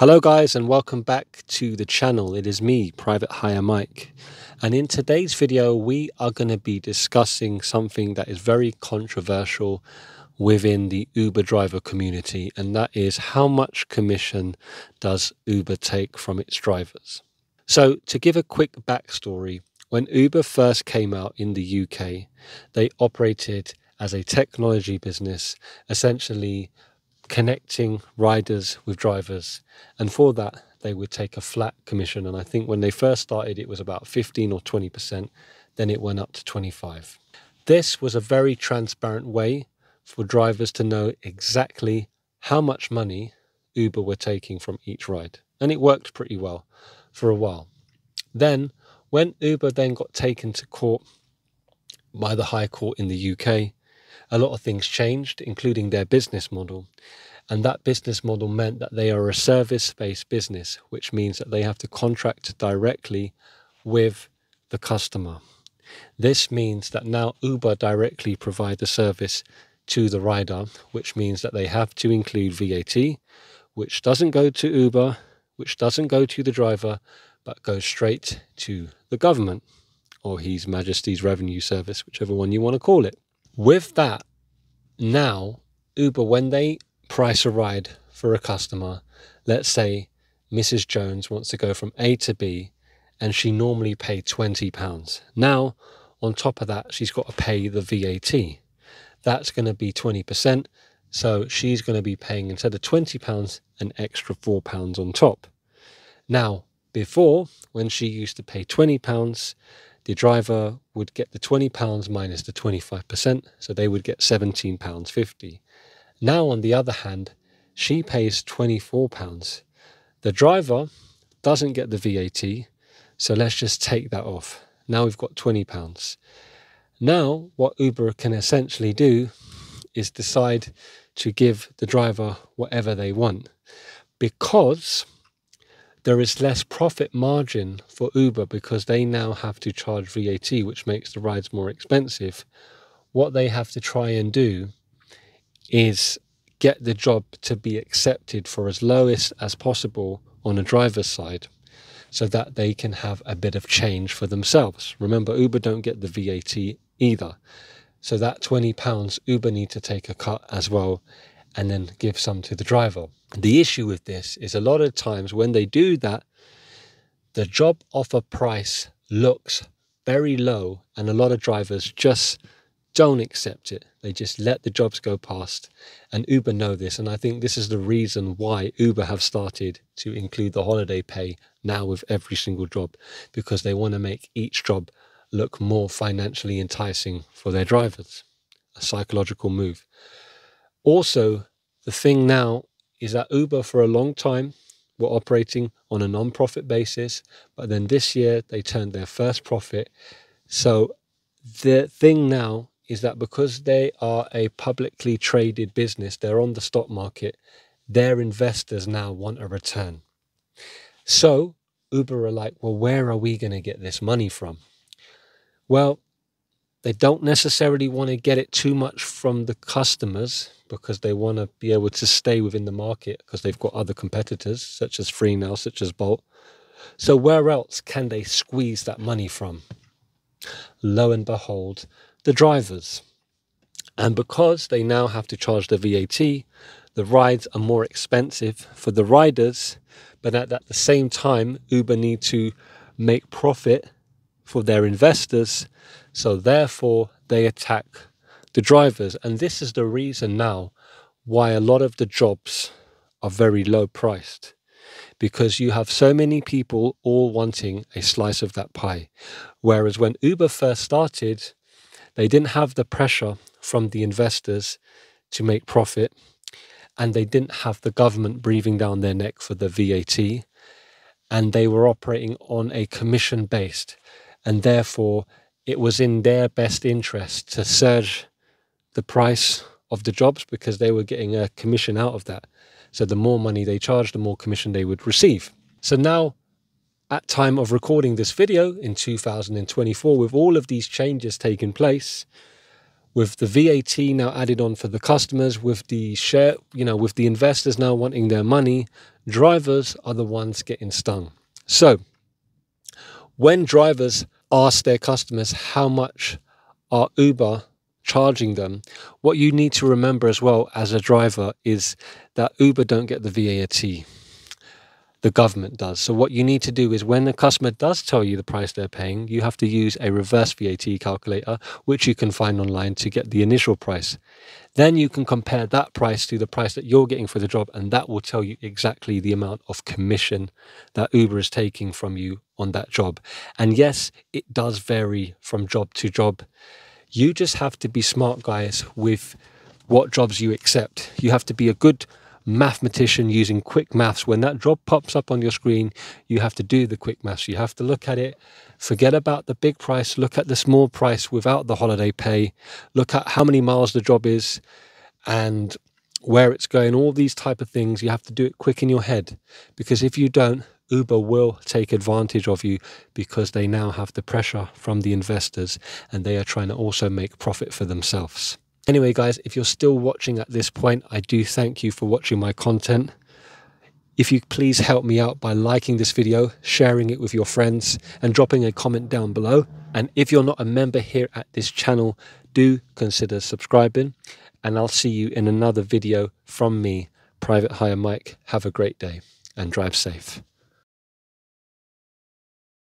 Hello guys and welcome back to the channel. It is me, Private Hire Mike, and in today's video we are going to be discussing something that is very controversial within the Uber driver community, and that is how much commission does Uber take from its drivers. So to give a quick backstory, when Uber first came out in the UK, they operated as a technology business, essentially connecting riders with drivers, and for that they would take a flat commission. And I think when they first started it was about 15 or 20%, then it went up to 25. This was a very transparent way for drivers to know exactly how much money Uber were taking from each ride, and it worked pretty well for a while. Then when Uber then got taken to court by the High Court in the UK, a lot of things changed, including their business model. And that business model meant that they are a service-based business, which means that they have to contract directly with the customer. This means that now Uber directly provide the service to the rider, which means that they have to include VAT, which doesn't go to Uber, which doesn't go to the driver, but goes straight to the government, or His Majesty's Revenue Service, whichever one you want to call it. With that, now Uber, when they price a ride for a customer, let's say Mrs. Jones wants to go from A to B and she normally paid £20. Now, on top of that, she's got to pay the VAT. That's going to be 20%. So she's going to be paying, instead of £20, an extra £4 on top. Now, before, when she used to pay £20, the driver would get the £20 minus the 25%, so they would get £17.50. Now, on the other hand, she pays £24. The driver doesn't get the VAT, so let's just take that off. Now we've got £20. Now, what Uber can essentially do is decide to give the driver whatever they want, because there is less profit margin for Uber because they now have to charge VAT, which makes the rides more expensive. What they have to try and do is get the job to be accepted for as lowest as possible on a driver's side, so that they can have a bit of change for themselves. Remember, Uber don't get the VAT either. So that £20, Uber need to take a cut as well and then give some to the driver. The issue with this is a lot of times when they do that, the job offer price looks very low and a lot of drivers just don't accept it. They just let the jobs go past, and Uber know this, and I think this is the reason why Uber have started to include the holiday pay now with every single job, because they want to make each job look more financially enticing for their drivers. A psychological move. Also, the thing now is that Uber for a long time were operating on a non-profit basis, but then this year they turned their first profit. So the thing now is that because they are a publicly traded business, they're on the stock market, their investors now want a return. So Uber are like, well, where are we going to get this money from? Well, they don't necessarily want to get it too much from the customers, because they want to be able to stay within the market, because they've got other competitors such as Free Now, such as Bolt. So where else can they squeeze that money from? Lo and behold, the drivers. And because they now have to charge the VAT, the rides are more expensive for the riders, but at the same time, Uber need to make profit for their investors, so therefore they attack the drivers. And this is the reason now why a lot of the jobs are very low priced, because you have so many people all wanting a slice of that pie. Whereas when Uber first started, they didn't have the pressure from the investors to make profit, and they didn't have the government breathing down their neck for the VAT, and they were operating on a commission based, and therefore it was in their best interest to surge the price of the jobs, because they were getting a commission out of that. So the more money they charged, the more commission they would receive. So now, at time of recording this video in 2024, with all of these changes taking place, with the VAT now added on for the customers, with the share, with the investors now wanting their money, drivers are the ones getting stung. So when drivers ask their customers how much are Uber charging them, what you need to remember as well as a driver is that Uber don't get the VAT. The government does. So what you need to do is when the customer does tell you the price they're paying, you have to use a reverse VAT calculator, which you can find online to get the initial price. Then you can compare that price to the price that you're getting for the job, and that will tell you exactly the amount of commission that Uber is taking from you on that job. And yes, it does vary from job to job. You just have to be smart, guys, with what jobs you accept. You have to be a good mathematician using quick maths. When that job pops up on your screen, you have to do the quick maths. You have to look at it, forget about the big price, look at the small price without the holiday pay, look at how many miles the job is and where it's going, all these type of things. You have to do it quick in your head, because if you don't, Uber will take advantage of you, because they now have the pressure from the investors and they are trying to also make profit for themselves. Anyway, guys, if you're still watching at this point, I do thank you for watching my content. If you please help me out by liking this video, sharing it with your friends, and dropping a comment down below. And if you're not a member here at this channel, do consider subscribing. And I'll see you in another video from me, Private Hire Mike. Have a great day and drive safe.